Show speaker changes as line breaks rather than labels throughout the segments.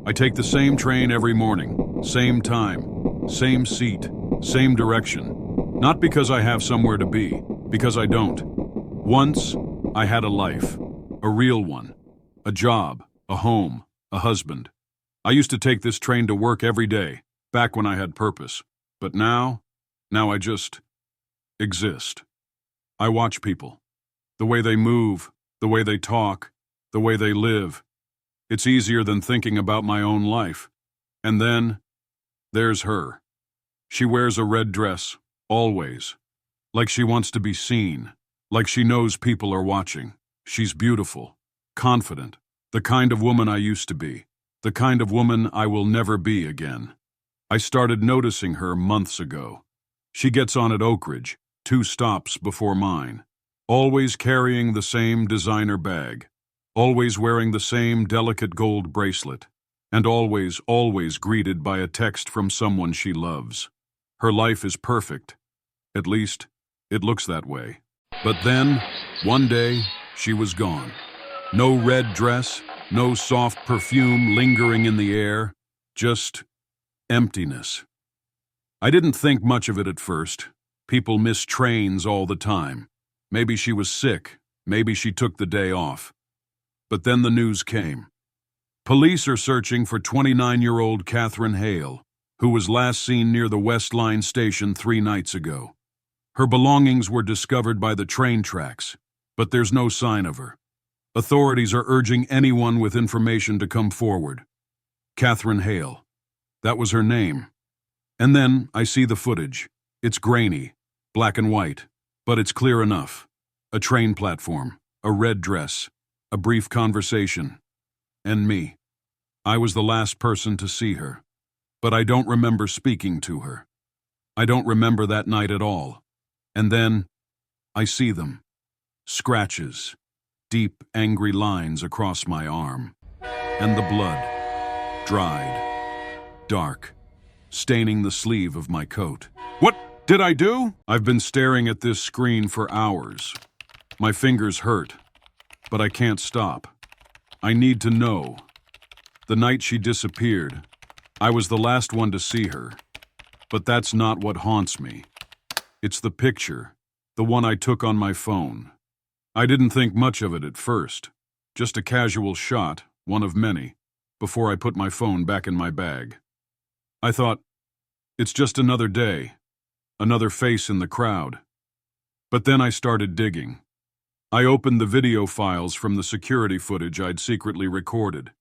I take the same train every morning, same time, same seat, same direction. Not because I have somewhere to be, because I don't. Once, I had a life, a real one, a job, a home, a husband. I used to take this train to work every day, back when I had purpose. But now I just exist. I watch people. The way they move, the way they talk, the way they live. It's easier than thinking about my own life. And then, there's her. She wears a red dress, always. Like she wants to be seen. Like she knows people are watching. She's beautiful, confident, the kind of woman I used to be, the kind of woman I will never be again. I started noticing her months ago. She gets on at Oak Ridge, 2 stops before mine, always carrying the same designer bag, always wearing the same delicate gold bracelet, and always greeted by a text from someone she loves. Her life is perfect. At least, it looks that way. But then, one day, she was gone. No red dress, no soft perfume lingering in the air, just emptiness. I didn't think much of it at first. People miss trains all the time. Maybe she was sick, maybe she took the day off. But then the news came. Police are searching for 29-year-old Catherine Hale, who was last seen near the West Line station 3 nights ago. Her belongings were discovered by the train tracks, but there's no sign of her. Authorities are urging anyone with information to come forward. Catherine Hale. That was her name. And then I see the footage. It's grainy, black and white, but it's clear enough. A train platform, a red dress, a brief conversation, and me. I was the last person to see her, but I don't remember speaking to her. I don't remember that night at all. And then, I see them. Scratches, deep, angry lines across my arm. And the blood, dried, dark, staining the sleeve of my coat. What did I do? I've been staring at this screen for hours. My fingers hurt, but I can't stop. I need to know. The night she disappeared, I was the last one to see her. But that's not what haunts me. It's the picture, the one I took on my phone. I didn't think much of it at first. Just a casual shot, one of many, before I put my phone back in my bag. I thought, it's just another day, another face in the crowd. But then I started digging. I opened the video files from the security footage I'd secretly recorded.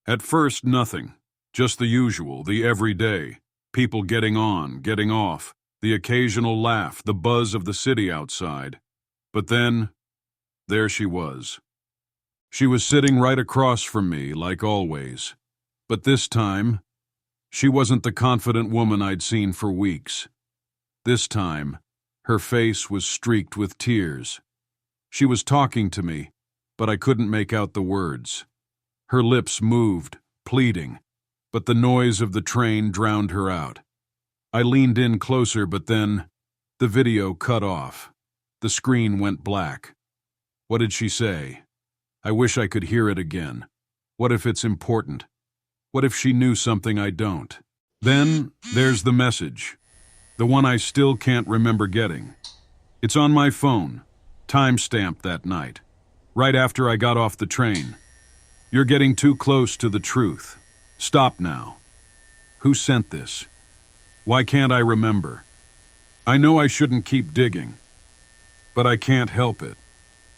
At first, nothing. Just the usual, the everyday. People getting on, getting off, the occasional laugh, the buzz of the city outside. But then, there she was. She was sitting right across from me, like always. But this time, she wasn't the confident woman I'd seen for weeks. This time, her face was streaked with tears. She was talking to me, but I couldn't make out the words. Her lips moved, pleading, but the noise of the train drowned her out. I leaned in closer, but then the video cut off. The screen went black. What did she say? I wish I could hear it again. What if it's important? What if she knew something I don't? Then there's the message. The one I still can't remember getting. It's on my phone, time-stamped that night, right after I got off the train. You're getting too close to the truth. Stop now. Who sent this? Why can't I remember? I know I shouldn't keep digging, but I can't help it.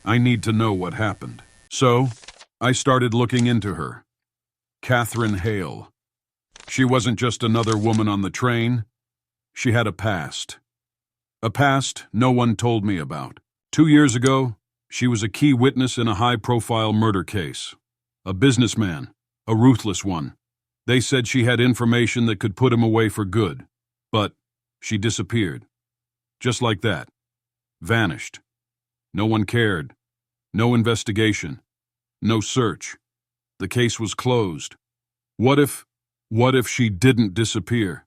I need to know what happened. So, I started looking into her. Catherine Hale. She wasn't just another woman on the train. She had a past. A past no one told me about. 2 years ago, she was a key witness in a high-profile murder case. A businessman, a ruthless one. They said she had information that could put him away for good. But she disappeared. Just like that. Vanished. No one cared. No investigation. No search. The case was closed. What if she didn't disappear?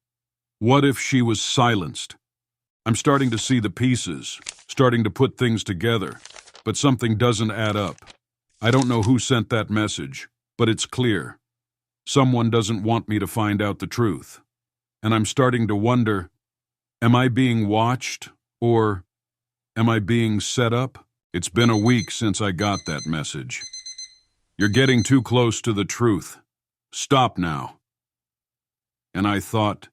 What if she was silenced? I'm starting to see the pieces, starting to put things together, but something doesn't add up. I don't know who sent that message, but it's clear. Someone doesn't want me to find out the truth. And I'm starting to wonder, am I being watched or am I being set up? It's been a week since I got that message. You're getting too close to the truth. Stop now. And I thought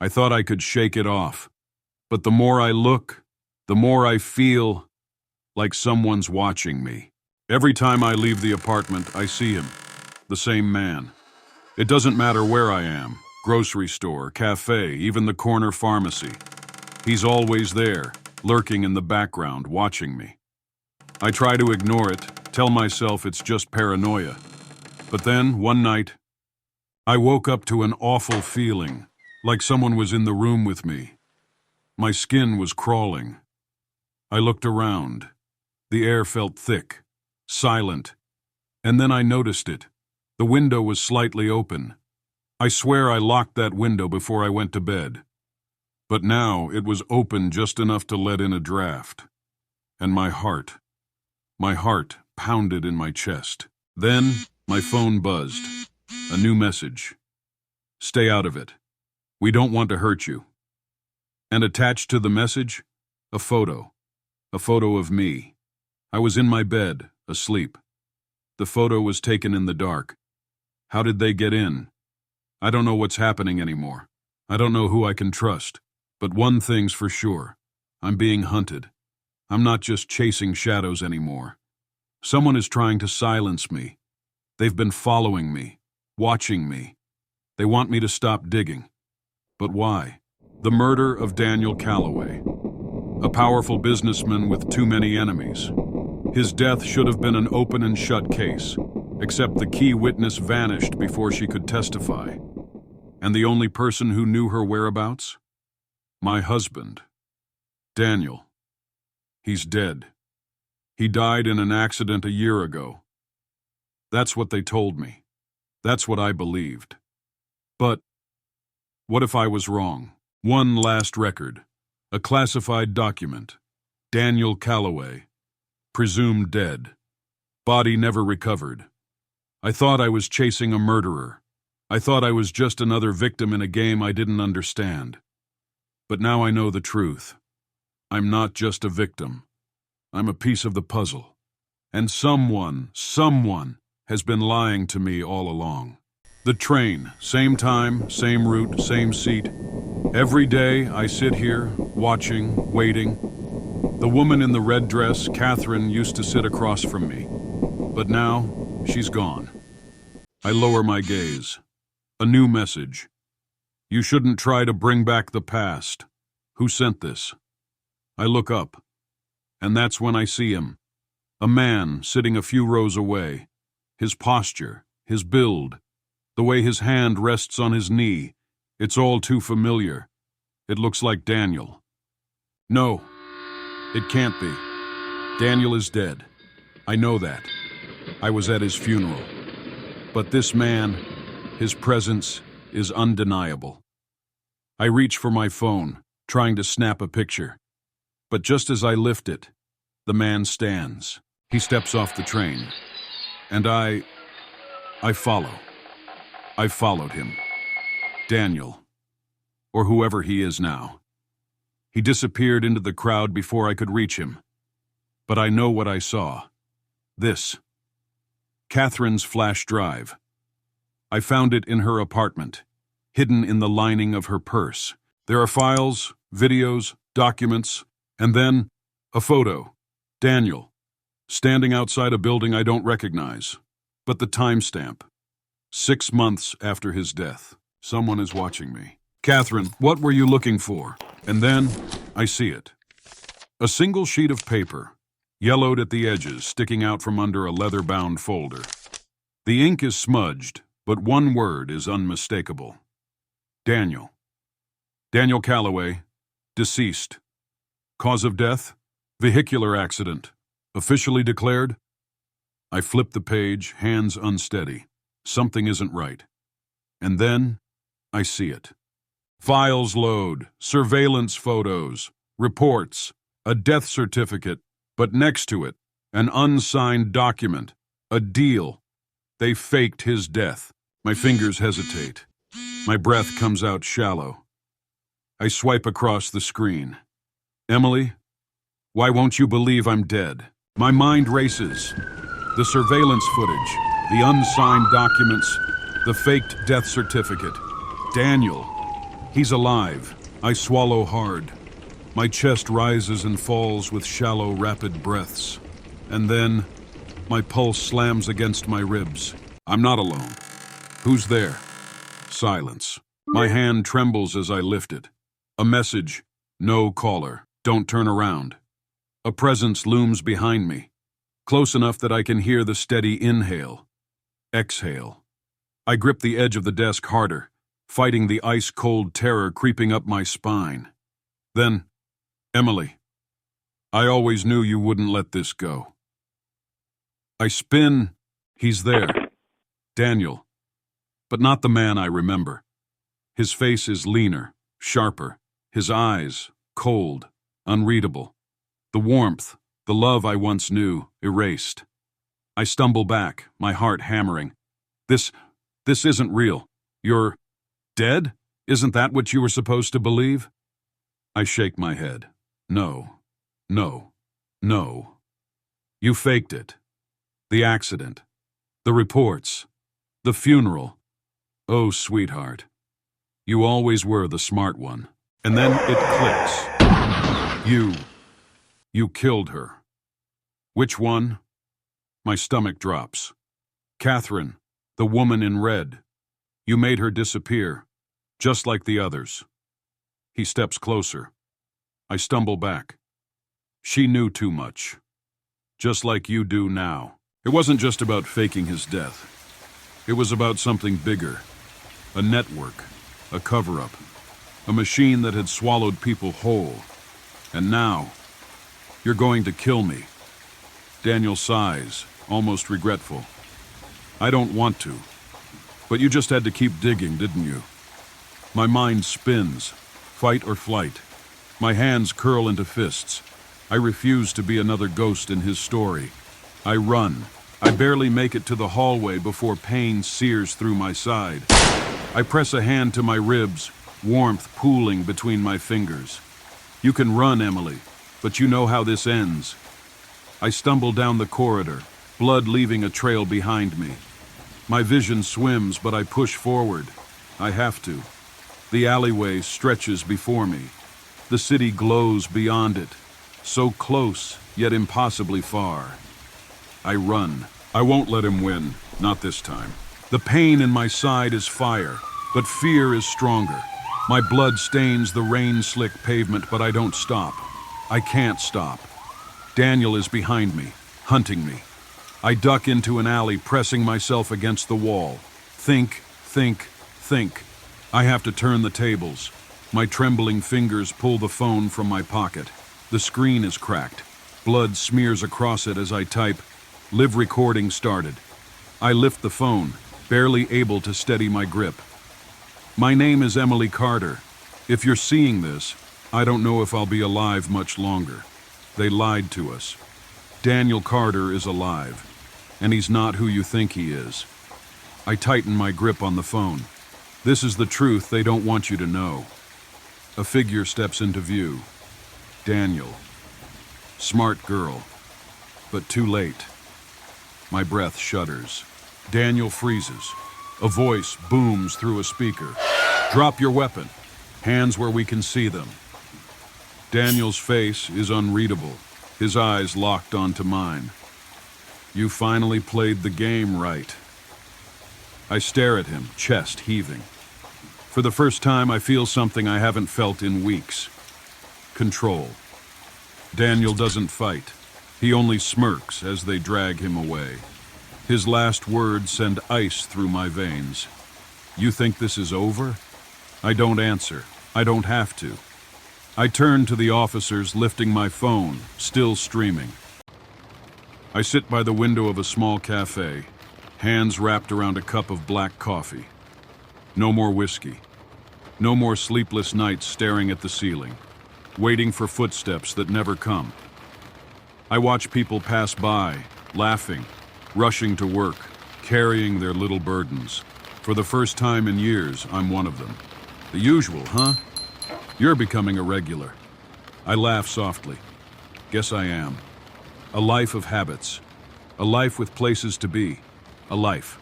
I could shake it off. But the more I look, the more I feel like someone's watching me. Every time I leave the apartment, I see him, the same man. It doesn't matter where I am, grocery store, cafe, even the corner pharmacy. He's always there, lurking in the background, watching me. I try to ignore it, tell myself it's just paranoia. But then, one night, I woke up to an awful feeling, like someone was in the room with me. My skin was crawling. I looked around. The air felt thick, silent, and then I noticed it. The window was slightly open. I swear I locked that window before I went to bed. But now it was open just enough to let in a draft. And my heart pounded in my chest. Then my phone buzzed. A new message. Stay out of it. We don't want to hurt you. And attached to the message, a photo of me. I was in my bed, asleep. The photo was taken in the dark. How did they get in? I don't know what's happening anymore. I don't know who I can trust. But one thing's for sure. I'm being hunted. I'm not just chasing shadows anymore. Someone is trying to silence me. They've been following me, watching me. They want me to stop digging. But why? The murder of Daniel Calloway, a powerful businessman with too many enemies. His death should have been an open and shut case, except the key witness vanished before she could testify. And the only person who knew her whereabouts? My husband, Daniel. He's dead. He died in an accident a year ago. That's what they told me. That's what I believed. But what if I was wrong? One last record, a classified document. Daniel Calloway, presumed dead. Body never recovered. I thought I was chasing a murderer. I thought I was just another victim in a game I didn't understand. But now I know the truth. I'm not just a victim. I'm a piece of the puzzle. And someone has been lying to me all along. The train, same time, same route, same seat. Every day I sit here, watching, waiting. The woman in the red dress, Catherine, used to sit across from me. But now, she's gone. I lower my gaze. A new message. You shouldn't try to bring back the past. Who sent this? I look up, and that's when I see him. A man sitting a few rows away. His posture, his build, the way his hand rests on his knee, it's all too familiar. It looks like Daniel. No, it can't be. Daniel is dead. I know that. I was at his funeral. But this man, his presence is undeniable. I reach for my phone, trying to snap a picture. But just as I lift it, the man stands. He steps off the train. And I follow. I followed him. Daniel, or whoever he is now. He disappeared into the crowd before I could reach him. But I know what I saw. This. Catherine's flash drive. I found it in her apartment, hidden in the lining of her purse. There are files, videos, documents, and then a photo. Daniel, standing outside a building I don't recognize. But the timestamp. 6 months after his death. Someone is watching me. Catherine, what were you looking for? And then I see it. A single sheet of paper, yellowed at the edges, sticking out from under a leather-bound folder. The ink is smudged, but one word is unmistakable. Daniel. Daniel Calloway, deceased. Cause of death? Vehicular accident. Officially declared? I flip the page, hands unsteady. Something isn't right. And then I see it. Files load, surveillance photos, reports, a death certificate, but next to it, an unsigned document, a deal. They faked his death. My fingers hesitate. My breath comes out shallow. I swipe across the screen. Emily, why won't you believe I'm dead? My mind races. The surveillance footage, the unsigned documents, the faked death certificate. Daniel, he's alive. I swallow hard. My chest rises and falls with shallow, rapid breaths. And then, my pulse slams against my ribs. I'm not alone. Who's there? Silence. My hand trembles as I lift it. A message, no caller, don't turn around. A presence looms behind me, close enough that I can hear the steady inhale, exhale. I grip the edge of the desk harder, fighting the ice-cold terror creeping up my spine. Then, Emily, I always knew you wouldn't let this go. I spin, he's there. Daniel, but not the man I remember. His face is leaner, sharper, his eyes cold, unreadable. The warmth, the love I once knew, erased. I stumble back, my heart hammering. This isn't real. You're dead? Isn't that what you were supposed to believe? I shake my head. No, no, no. You faked it. The accident. The reports. The funeral. Oh, sweetheart. You always were the smart one. And then it clicks. You killed her. Which one? My stomach drops. Catherine, the woman in red. You made her disappear, just like the others. He steps closer. I stumble back. She knew too much. Just like you do now. It wasn't just about faking his death. It was about something bigger. A network, a cover-up, a machine that had swallowed people whole. And now, you're going to kill me. Daniel sighs, almost regretful. I don't want to, but you just had to keep digging, didn't you? My mind spins, fight or flight. My hands curl into fists. I refuse to be another ghost in his story. I run. I barely make it to the hallway before pain sears through my side. I press a hand to my ribs, warmth pooling between my fingers. You can run, Emily, but you know how this ends. I stumble down the corridor, blood leaving a trail behind me. My vision swims, but I push forward. I have to. The alleyway stretches before me. The city glows beyond it, so close, yet impossibly far. I run. I won't let him win, not this time. The pain in my side is fire, but fear is stronger. My blood stains the rain-slick pavement, but I don't stop. I can't stop. Daniel is behind me, hunting me. I duck into an alley, pressing myself against the wall. Think. I have to turn the tables. My trembling fingers pull the phone from my pocket. The screen is cracked. Blood smears across it as I type. Live recording started. I lift the phone, barely able to steady my grip. My name is Emily Carter. If you're seeing this, I don't know if I'll be alive much longer. They lied to us. Daniel Carter is alive, and he's not who you think he is. I tighten my grip on the phone. This is the truth they don't want you to know. A figure steps into view. Daniel. Smart girl, but too late. My breath shudders. Daniel freezes. A voice booms through a speaker. Drop your weapon. Hands where we can see them. Daniel's face is unreadable, his eyes locked onto mine. You finally played the game right. I stare at him, chest heaving. For the first time, I feel something I haven't felt in weeks. Control. Daniel doesn't fight. He only smirks as they drag him away. His last words send ice through my veins. You think this is over? I don't answer. I don't have to. I turn to the officers, lifting my phone, still streaming. I sit by the window of a small cafe, hands wrapped around a cup of black coffee. No more whiskey. No more sleepless nights staring at the ceiling, waiting for footsteps that never come. I watch people pass by, laughing, rushing to work, carrying their little burdens. For the first time in years, I'm one of them. The usual, huh? You're becoming a regular. I laugh softly. Guess I am. A life of habits. A life with places to be. A life.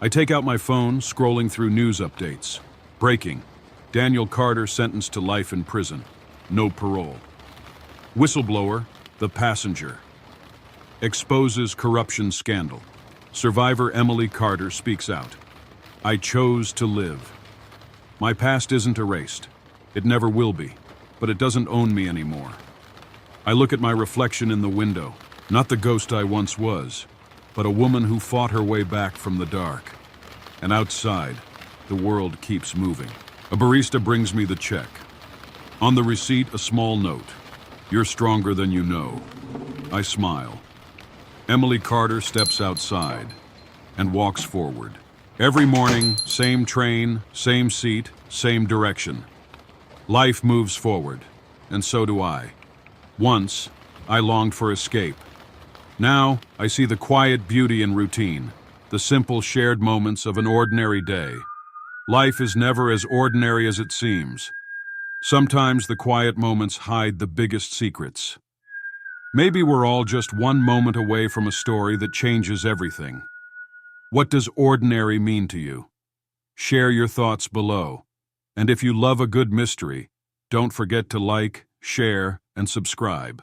I take out my phone, scrolling through news updates. Breaking. Daniel Carter sentenced to life in prison. No parole. Whistleblower, the passenger. Exposes corruption scandal. Survivor Emily Carter speaks out. I chose to live. My past isn't erased. It never will be, but it doesn't own me anymore. I look at my reflection in the window, not the ghost I once was, but a woman who fought her way back from the dark. And outside, the world keeps moving. A barista brings me the check. On the receipt, a small note. You're stronger than you know. I smile. Emily Carter steps outside and walks forward. Every morning, same train, same seat, same direction. Life moves forward, and so do I. Once, I longed for escape. Now, I see the quiet beauty in routine, the simple shared moments of an ordinary day. Life is never as ordinary as it seems. Sometimes the quiet moments hide the biggest secrets. Maybe we're all just one moment away from a story that changes everything. What does ordinary mean to you? Share your thoughts below. And if you love a good mystery, don't forget to like, share, and subscribe.